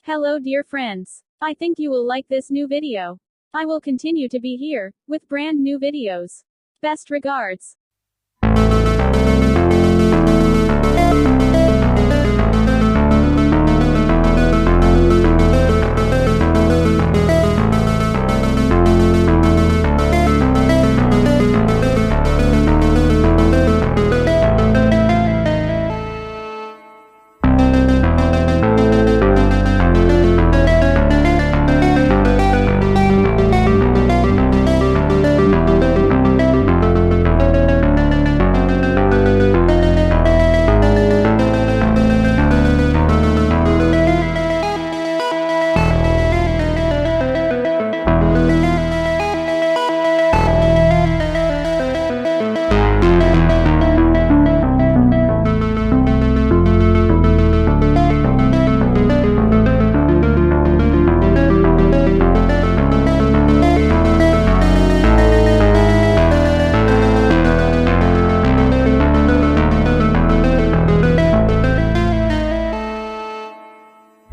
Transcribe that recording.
Hello dear friends. I think you will like this new video. I will continue to be here, with brand new videos. Best regards.